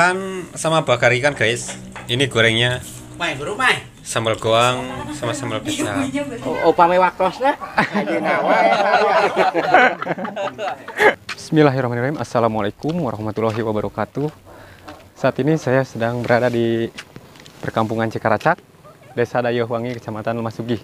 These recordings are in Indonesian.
makan sama bakar ikan guys. Ini gorengnya Mai buru mai. sambal goang sama sambal kecap. Upami waktosna. Bismillahirrahmanirrahim. Assalamualaikum warahmatullahi wabarakatuh. Saat ini saya sedang berada di perkampungan Cikaracak, Desa Dayeuhwangi, Kecamatan Lemahsugih.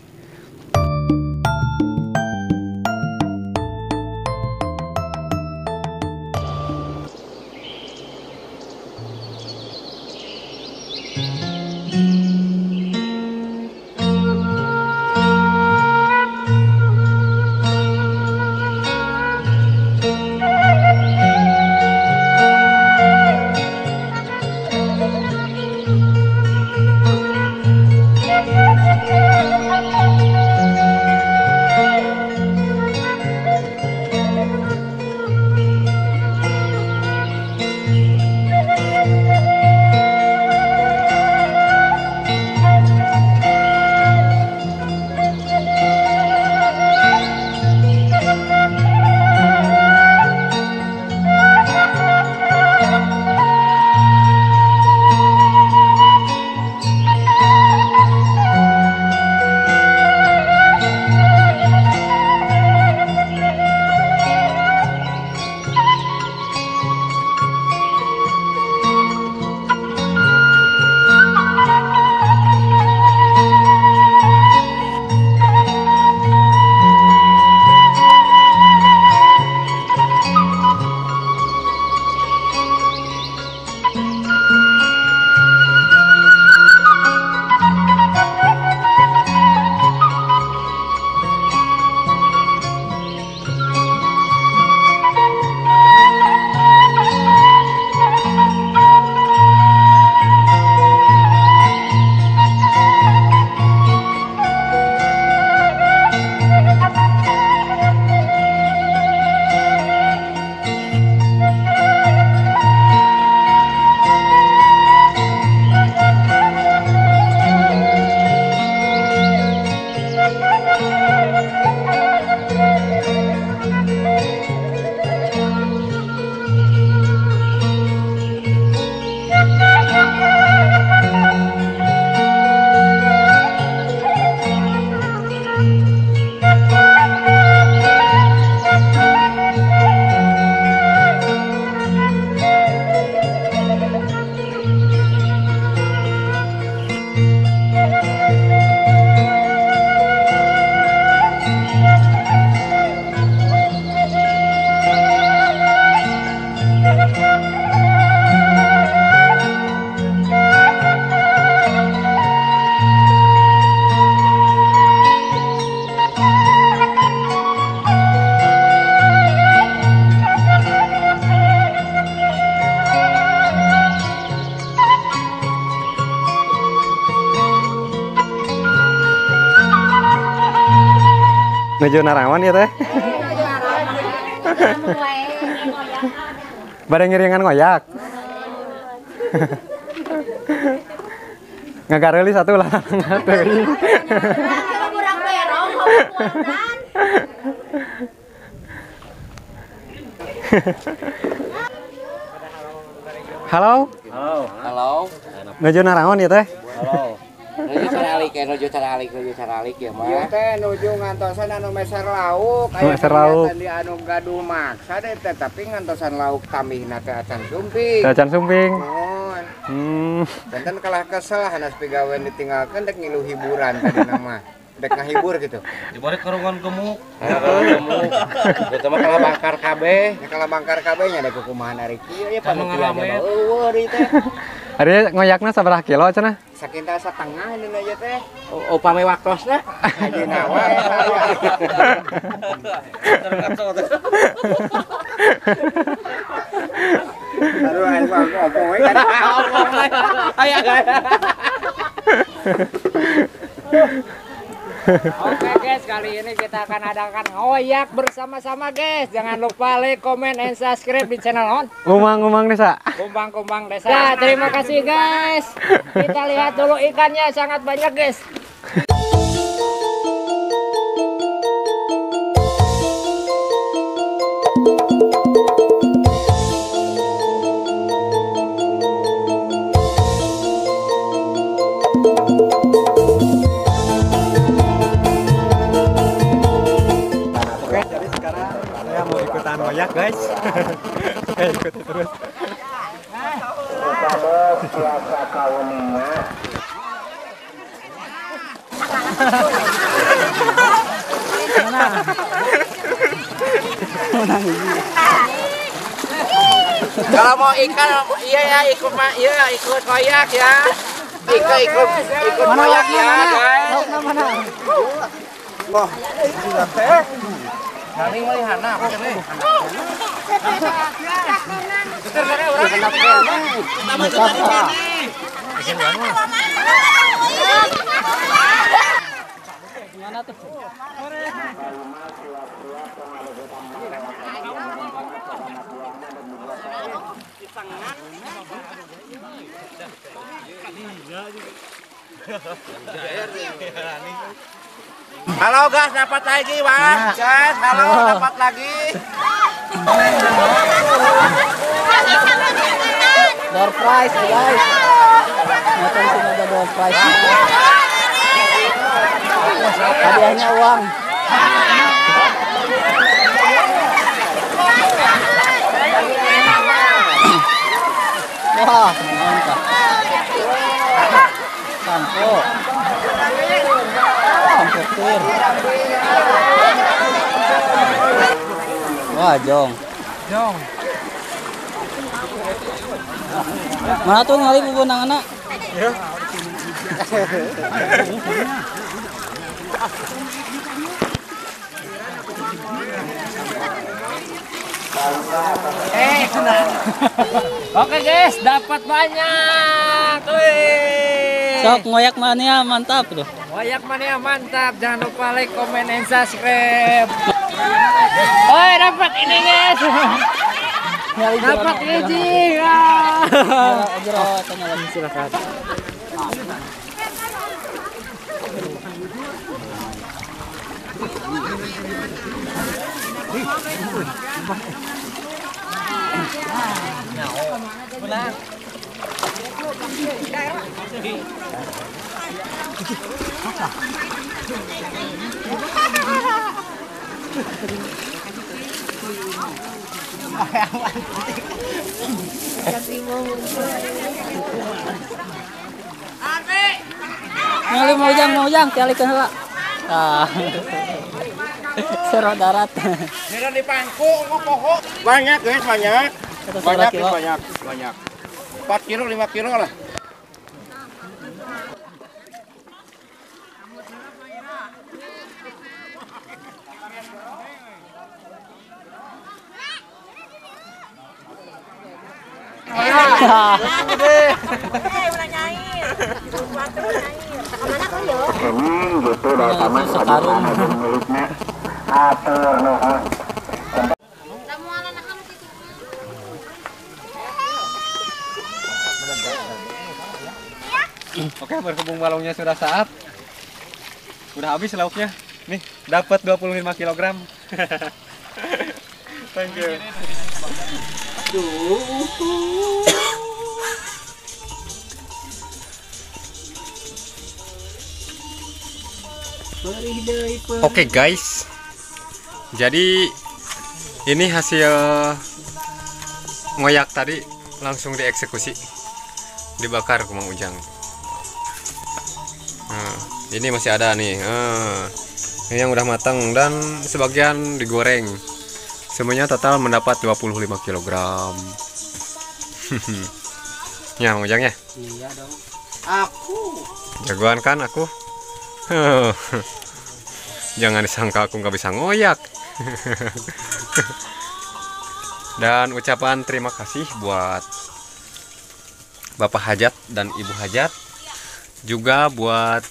Menuju Narawan ya teh? Bareng ngiringan ngoyak. Ngagareli satu lah. Halo. Halo. Menuju Narawan ya teh? Halo. Nuju caralik ya mah. Ieu teh nuju ngantosan anu meser lauk, Meser lauk. Di anu gaduh maksa deh teh, tapi ngantosan lauk tambihna teh acan sumping. Acan sumping. Mohon. Benten kalah kesel hanas pigawean ditinggalkeun dek ngilu hiburan tadi nama. Dek ngahibur gitu. Dibalik kerungan gemuk. Gemuk. Eta mah kalah bangkar kabeh. Nya kalau bangkar kabeh nya dek kumahan ari kieu ya Kan panitia ngalamin. aja. Eueuh deui teh. Ari ngoyakna sabaraha kilo cenah? Sakinta satengah ini aja teh. Upami waktosna. Ayeuna wae. Aduh, aing ngomong we kan. Aya Oke guys, kali ini kita akan adakan ngoyak bersama-sama guys. Jangan lupa like, comment, and subscribe di channel on Ngumang-ngumang desa. Kumbang-Kumbang Desa. Ya, terima kasih guys. Kita lihat dulu ikannya, sangat banyak guys. Kalau mau ikan, iya ya ikut ikut koyak ya. Ikut koyak ya, guys. Wah, sudah teh. Nani melihat apa ini? Gimana tuh? Halo guys, dapat lagi Mas. Guys, halo dapat lagi. Door prize guys. Nonton sini ada door prize. Hadiahnya uang. Wah, mantap. Sampo. Sampo tir. Wah, jong. Mana tuh ngali bubunang anak? Oke guys, dapat banyak. Wih. Sok ngoyak mania mantap tuh. Ngoyak mania mantap. Jangan lupa like, comment, and subscribe. Oi, dapat ini guys. Dapat hiji. Silakan. Ngali mau ujang, kali ke heula. Ah. Serot darat. Ini di pangku, pokok. Banyak guys, banyak. Banyak. 4 kilo, 5 kilo lah. Sekarung. Oke, berhubung balongnya sudah saat. Udah habis lauknya. Nih, dapat 25 kg. Thank you. Oke guys, jadi ini hasil ngoyak tadi langsung dieksekusi, dibakar ke Mang Ujang. Nah, ini masih ada nih, ini yang udah matang dan sebagian digoreng. Semuanya total mendapat 25 kg. Ya Mang Ujang ya? Iya dong. Aku. Jagoan kan aku? Jangan disangka aku nggak bisa ngoyak. Dan ucapan terima kasih buat Bapak Hajat dan Ibu Hajat, juga buat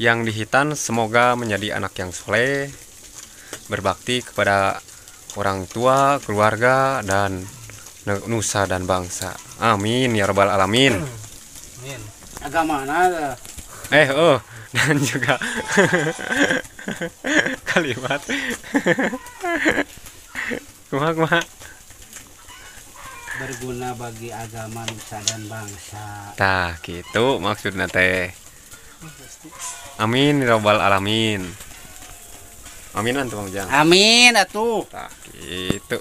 yang di Hitan, semoga menjadi anak yang soleh, berbakti kepada orang tua, keluarga, dan nusa dan bangsa. Amin ya rabbal alamin. Amin. Agama mana? Dan juga kalimat kumaha berguna bagi agama, nusa dan bangsa. Tah gitu maksudnya teh. Amin ya rabbal alamin. Aminan tuh Mang Ujang. Amin atuh. Tah gitu.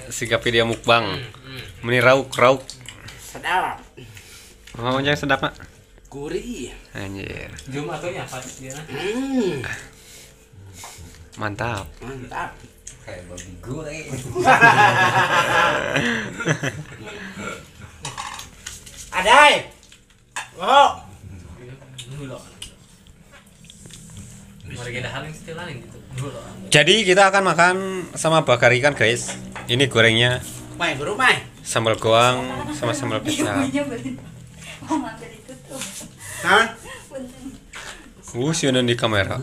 Siga video mukbang. Meni rauk. Sedap. Oh, yang sedap, Mak. Gurih. Anjir. Jum atunya pas dia. Mantap. Mantap. Kayak babi goreng. Adai. Oh. Mari kita haling setilaling gitu. Jadi kita akan makan sama bakar ikan, guys. Ini gorengnya Mai, bro, mai. sambal goang sama sambal kecap. Hah? Siunan di kamera.